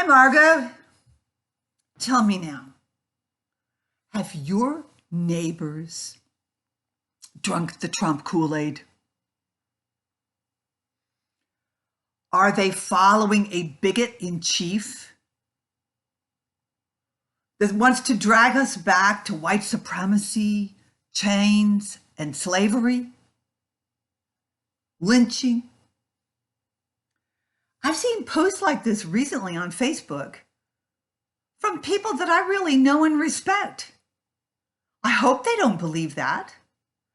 Margot. Tell me now, have your neighbors drunk the Trump Kool-Aid? Are they following a bigot in chief that wants to drag us back to white supremacy, chains, and slavery? Lynching? I've seen posts like this recently on Facebook from people that I really know and respect. I hope they don't believe that.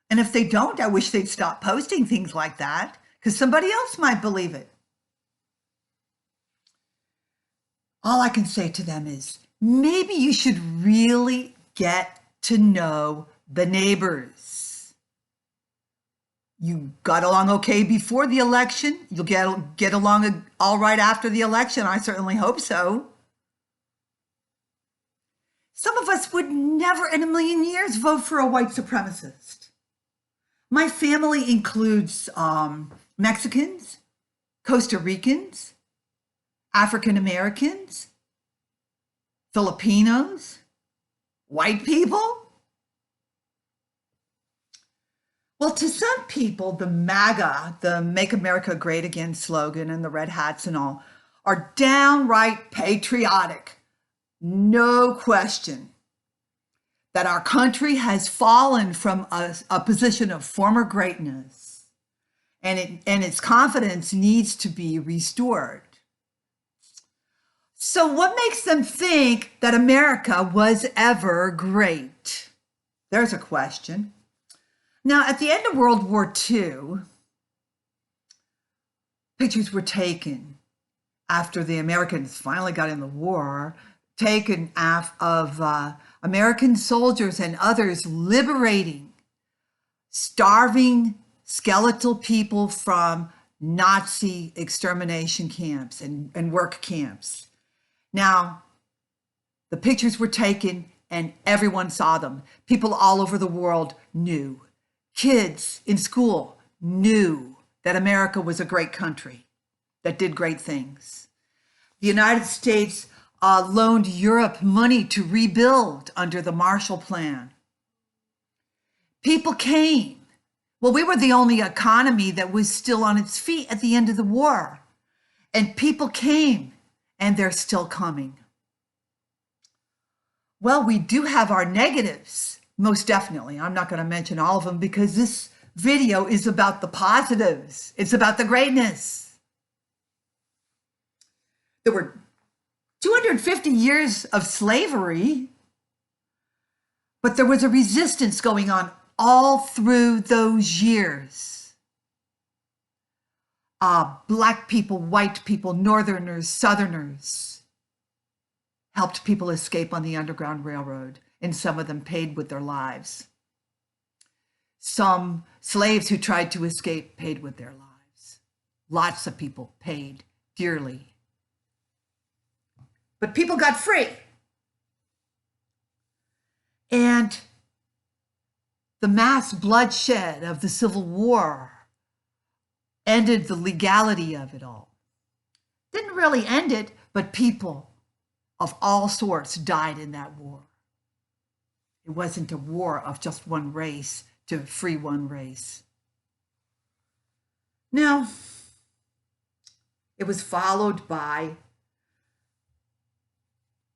And if they don't, I wish they'd stop posting things like that, because somebody else might believe it. All I can say to them is, maybe you should really get to know the neighbors. You got along okay before the election. You'll get along all right after the election. I certainly hope so. Some of us would never in a million years vote for a white supremacist. My family includes Mexicans, Costa Ricans, African Americans, Filipinos, white people. Well, to some people, the MAGA, the Make America Great Again slogan and the red hats and all, are downright patriotic. No question that our country has fallen from a position of former greatness, and its confidence needs to be restored. So what makes them think that America was ever great? There's a question. Now, at the end of World War II, pictures were taken after the Americans finally got in the war, taken of American soldiers and others liberating starving skeletal people from Nazi extermination camps and work camps. Now, the pictures were taken and everyone saw them. People all over the world knew. Kids in school knew that America was a great country that did great things. The United States loaned Europe money to rebuild under the Marshall Plan. People came. Well, we were the only economy that was still on its feet at the end of the war. And people came, and they're still coming. Well, we do have our negatives, most definitely. I'm not going to mention all of them because this video is about the positives. It's about the greatness. There were 250 years of slavery, but there was a resistance going on all through those years. Black people, white people, Northerners, Southerners helped people escape on the Underground Railroad, and some of them paid with their lives. Some slaves who tried to escape paid with their lives. Lots of people paid dearly. But people got free. And the mass bloodshed of the Civil War ended the legality of it all. Didn't really end it, but people of all sorts died in that war. It wasn't a war of just one race to free one race. Now, it was followed by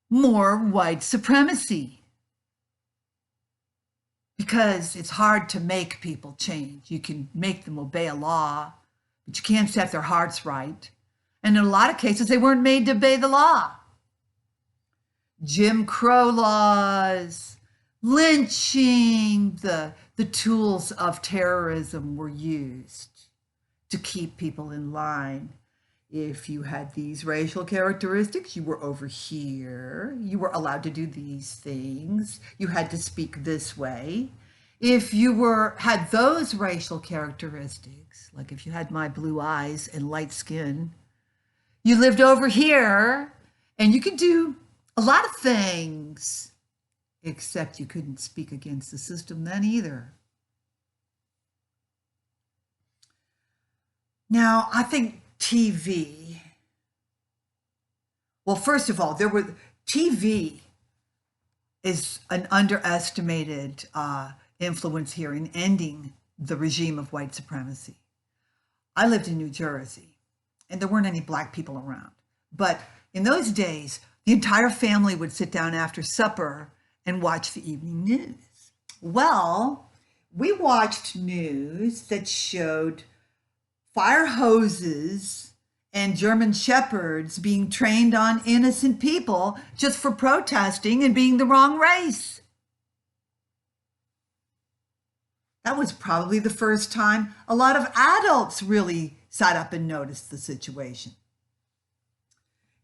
more white supremacy, because it's hard to make people change. You can make them obey a law, but you can't set their hearts right. And in a lot of cases, they weren't made to obey the law. Jim Crow laws, lynching, the tools of terrorism were used to keep people in line. If you had these racial characteristics, you were over here. You were allowed to do these things. You had to speak this way. If you had those racial characteristics, like if you had my blue eyes and light skin, you lived over here and you could do a lot of things, except you couldn't speak against the system then either. Now, I think TV Well, first of all, TV is an underestimated influence here in ending the regime of white supremacy. I lived in New Jersey, and there weren't any black people around. But in those days, the entire family would sit down after supper and watch the evening news. Well, we watched news that showed fire hoses and German shepherds being trained on innocent people just for protesting and being the wrong race. That was probably the first time a lot of adults really sat up and noticed the situation.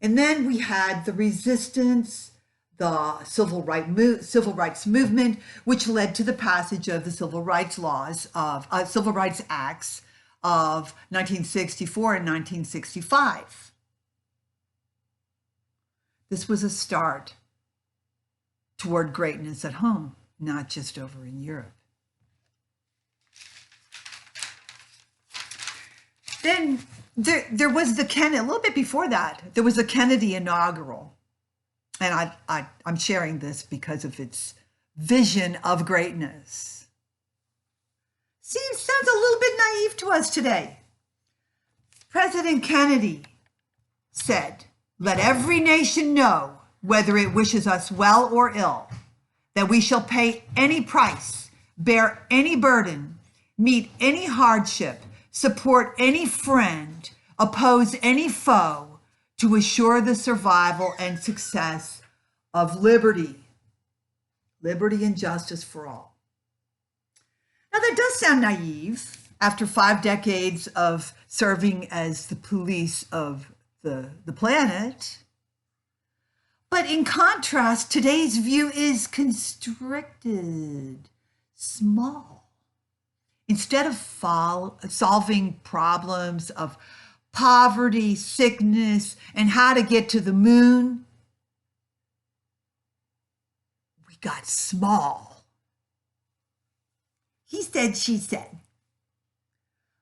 And then we had the resistance, the civil rights movement, which led to the passage of the Civil Rights Acts of 1964 and 1965. This was a start toward greatness at home, not just over in Europe. Then there was the Kennedy, a little bit before that, there was the Kennedy inaugural. And I'm sharing this because of its vision of greatness. Sounds a little bit naive to us today. President Kennedy said, "Let every nation know, whether it wishes us well or ill, that we shall pay any price, bear any burden, meet any hardship, support any friend, oppose any foe, to assure the survival and success of liberty and justice for all." Now that does sound naive after 5 decades of serving as the police of the planet. But in contrast, today's view is constricted, small. Instead of solving problems of poverty, sickness, and how to get to the moon, we got small. He said, she said.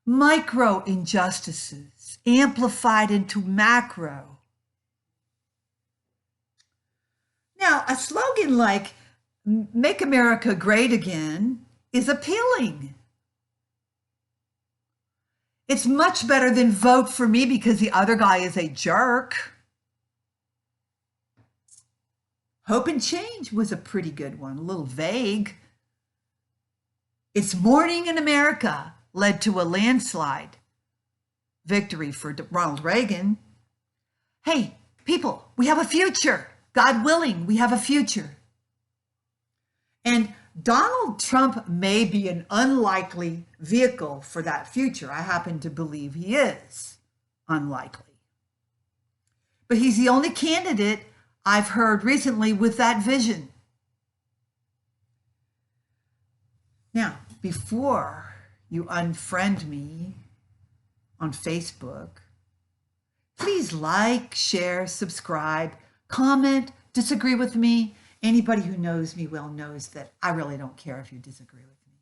Micro injustices amplified into macro. Now, a slogan like "Make America Great Again" is appealing. It's much better than "Vote for me because the other guy is a jerk." Hope and change was a pretty good one, a little vague. "It's morning in America" led to a landslide victory for Ronald Reagan. Hey, people, we have a future. God willing, we have a future. And Donald Trump may be an unlikely vehicle for that future. I happen to believe he is unlikely. But he's the only candidate I've heard recently with that vision. Now, before you unfriend me on Facebook, please like, share, subscribe, comment, disagree with me. Anybody who knows me well knows that I really don't care if you disagree with me.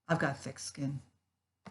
I've got thick skin.